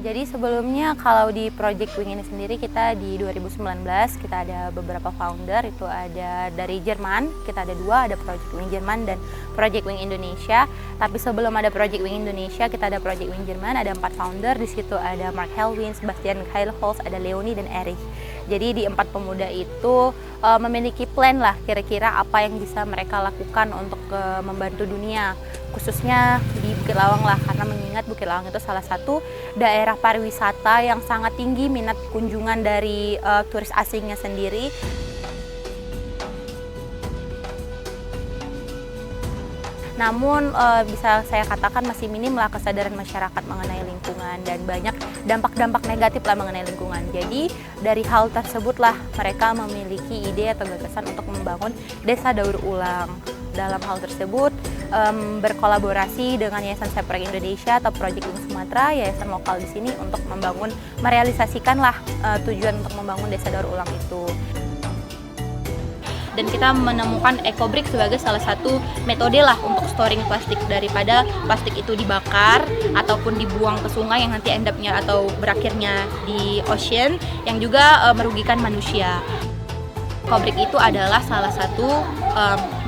Jadi sebelumnya kalau di Project Wing ini sendiri kita di 2019 kita ada beberapa founder, itu ada dari Jerman, kita ada 2, ada Project Wing Jerman dan Project Wing Indonesia. Tapi sebelum ada Project Wing Indonesia, kita ada Project Wing Jerman, ada 4 founder. Di situ ada Mark Helwin, Sebastian Keilholz, ada Leonie dan Erich. Jadi di 4 pemuda itu memiliki plan lah kira-kira apa yang bisa mereka lakukan untuk membantu dunia, khususnya di Bukit Lawang lah, karena mengingat Bukit Lawang itu salah satu daerah pariwisata yang sangat tinggi minat kunjungan dari turis asingnya sendiri. Namun bisa saya katakan masih minim lah kesadaran masyarakat mengenai lingkungan dan banyak dampak-dampak negatif lah mengenai lingkungan. Jadi dari hal tersebutlah mereka memiliki ide atau gagasan untuk membangun desa daur ulang. Dalam hal tersebut berkolaborasi dengan Yayasan Seprek Indonesia atau Project Wing Sumatera, yayasan lokal di sini untuk merealisasikanlah tujuan untuk membangun desa daur ulang itu. Dan kita menemukan EcoBrick sebagai salah satu metode lah untuk storing plastik, daripada plastik itu dibakar ataupun dibuang ke sungai yang nanti end up-nya atau berakhirnya di ocean yang juga merugikan manusia. EcoBrick itu adalah salah satu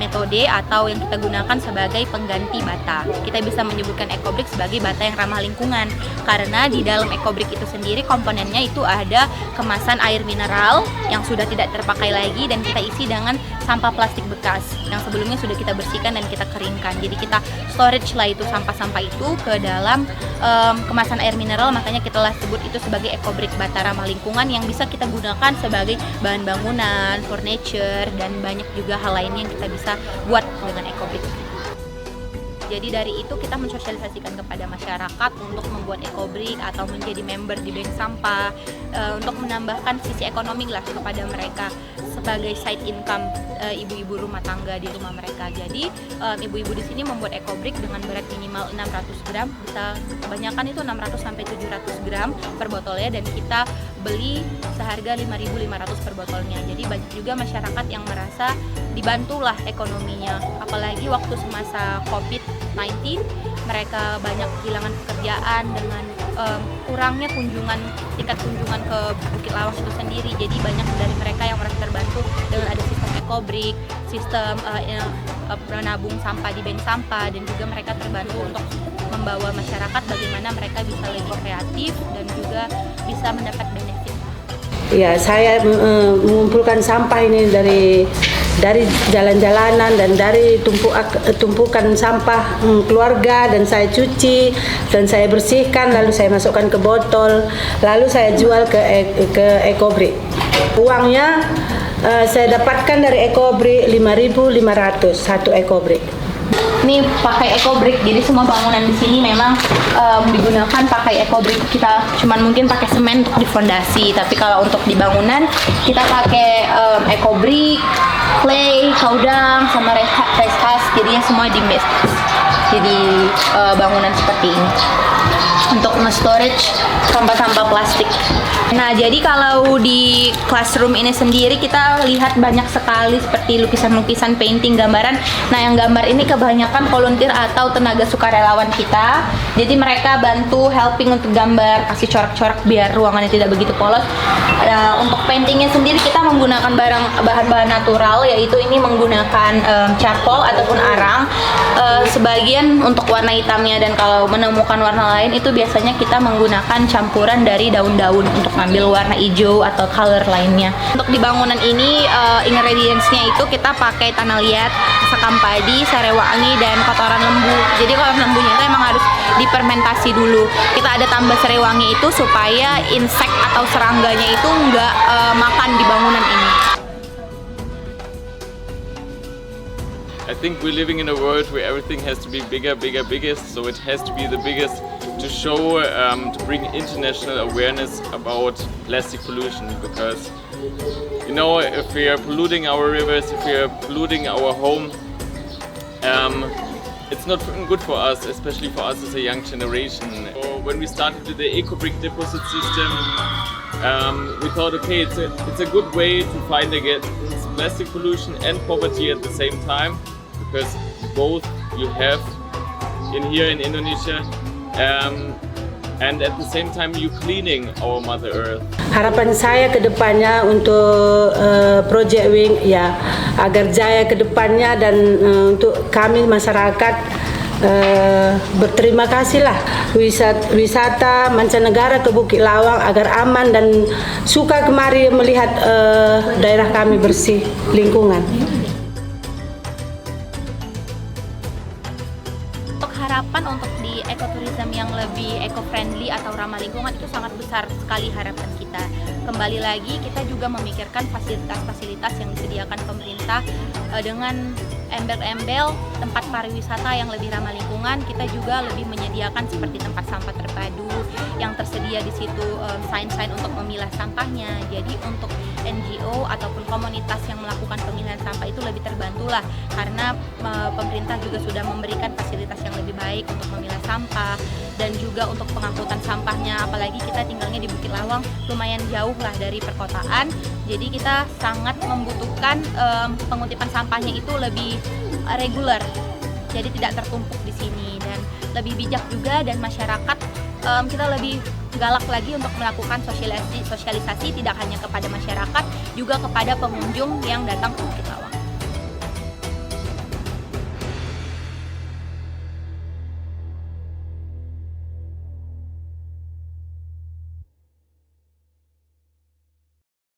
metode atau yang kita gunakan sebagai pengganti bata. Kita bisa menyebutkan EcoBrick sebagai bata yang ramah lingkungan karena di dalam EcoBrick itu sendiri komponennya itu ada kemasan air mineral yang sudah tidak terpakai lagi dan kita isi dengan sampah plastik bekas yang sebelumnya sudah kita bersihkan dan kita keringkan. Jadi kita storage lah itu sampah-sampah itu ke dalam kemasan air mineral, makanya kita lah sebut itu sebagai EcoBrick, bata ramah lingkungan yang bisa kita gunakan sebagai bahan bangunan, furniture, dan banyak juga hal lainnya yang kita bisa buat dengan EcoBrick. Jadi dari itu kita mensosialisasikan kepada masyarakat untuk membuat EcoBrick atau menjadi member di bank sampah untuk menambahkan sisi ekonomi lah kepada mereka sebagai side income ibu-ibu rumah tangga di rumah mereka. Jadi ibu-ibu di sini membuat EcoBrick dengan berat minimal 600 gram, bisa kebanyakan itu 600 sampai 700 gram per botolnya dan kita beli seharga 5.500 per botolnya. Jadi banyak juga masyarakat yang merasa dibantulah ekonominya, apalagi waktu semasa COVID-19 mereka banyak kehilangan pekerjaan dengan kurangnya tingkat kunjungan ke Bukit Lawang itu sendiri. Jadi banyak dari mereka yang merasa terbantu dengan ada sistem EcoBrick, sistem menabung sampah di bank sampah, dan juga mereka terbantu untuk membawa masyarakat bagaimana mereka bisa lebih kreatif dan juga bisa mendapat benefit. Ya, saya mengumpulkan sampah ini dari jalan-jalanan dan dari tumpukan sampah keluarga, dan saya cuci dan saya bersihkan, lalu saya masukkan ke botol, lalu saya jual ke EcoBrick. Uangnya saya dapatkan dari EcoBrick 5.500 satu EcoBrick. Ini pakai EcoBrick, jadi semua bangunan di sini memang digunakan pakai EcoBrick. Kita cuman mungkin pakai semen untuk di fondasi, tapi kalau untuk di bangunan kita pakai EcoBrick, clay, caudang, sama rice husk, jadinya semua di mix. Jadi bangunan seperti ini untuk nge-storage sampah-sampah plastik. Nah, jadi kalau di classroom ini sendiri kita lihat banyak sekali seperti lukisan-lukisan, painting, gambaran. Nah, yang gambar ini kebanyakan volunteer atau tenaga sukarelawan kita. Jadi mereka bantu helping untuk gambar, kasih corak-corak biar ruangannya tidak begitu polos. Untuk paintingnya sendiri kita menggunakan bahan-bahan natural, yaitu ini menggunakan charcoal ataupun arang. Sebagian untuk warna hitamnya, dan kalau menemukan warna lain itu biasanya kita menggunakan campuran dari daun-daun untuk ambil warna hijau atau color lainnya. Untuk di bangunan ini ingredients-nya itu kita pakai tanah liat, sekam padi, serewangi, dan kotoran lembu. Jadi kotoran lembunya itu emang harus difermentasi dulu. Kita ada tambah serewangi itu supaya insek atau serangganya itu nggak makan di bangunan ini. I think we're living in a world where everything has to be bigger, biggest, so it has to be the biggest to show, to bring international awareness about plastic pollution, because, you know, if we are polluting our rivers, if we are polluting our home, it's not good for us, especially for us as a young generation. So when we started with the EcoBrick deposit system, we thought, okay, it's a good way to fight against plastic pollution and poverty at the same time, because both you have in here in Indonesia. and at the same time you cleaning our Mother Earth. Harapan saya ke depannya untuk Project Wing ya agar jaya ke depannya dan untuk kami masyarakat berterima kasihlah wisata mancanegara ke Bukit Lawang agar aman dan suka kemari melihat daerah kami bersih lingkungan. Harapan untuk di ekoturism yang lebih eco-friendly atau ramah lingkungan itu sangat besar sekali harapan kita. Kembali lagi kita juga memikirkan fasilitas-fasilitas yang disediakan pemerintah dengan embel-embel tempat pariwisata yang lebih ramah lingkungan. Kita juga lebih menyediakan seperti tempat sampah terpadu yang tersedia di situ, sign-sign untuk memilah sampahnya. Jadi untuk NGO ataupun komunitas yang melakukan pemilihan sampah itu lebih terbantulah karena pemerintah juga sudah memberikan fasilitas yang lebih baik untuk memilah sampah dan juga untuk pengangkutan sampahnya. Apalagi kita tinggalnya di Bukit Lawang lumayan jauh lah dari perkotaan, jadi kita sangat membutuhkan pengutipan sampahnya itu lebih reguler, jadi tidak tertumpuk di sini dan lebih bijak juga, dan masyarakat kita lebih galak lagi untuk melakukan sosialisasi tidak hanya kepada masyarakat, juga kepada pengunjung yang datang ke Bukit Lawang.